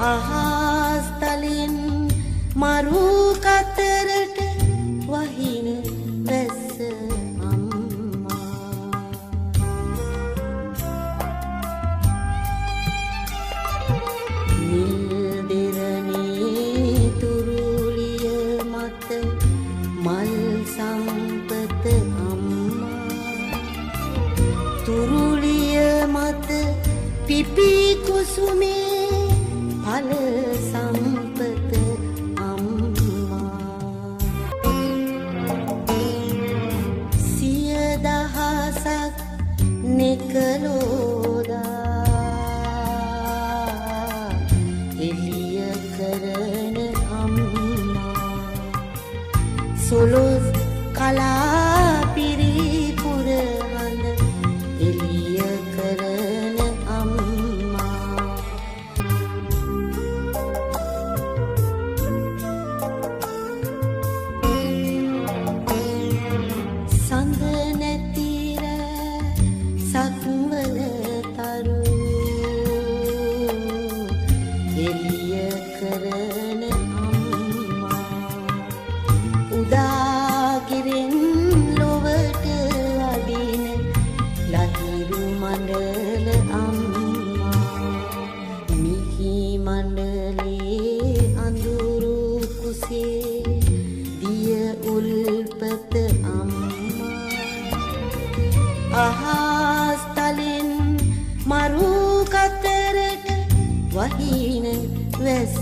අහස් තලින් මරු කතරට වහින වැස්ස අම්මා. නිල් දෙරණී තුරුලිය මත මල් සම්පත අම්මා. තුරුලිය මත පිපි කුසුමේ ඵල සම්පත අම්මා. සිය දහසක් නෙකලෝදා එළිය කරන අම්මා. සොළොස් කලා පිරිපුර හඳ එළිය කරන අම්මා. සඳ නැතිර සක්වල තරු එළිය කරන අම්මා. උදාකිරෙන් ලොවට වඩින ලහිරු මණ්ඩල අම්මා. මිහි මණ්ඩලේ අඳුරු කුසේ දිය උල්පත අම්මා. අහස් තලින් මරු කතරට වහින වැස්ස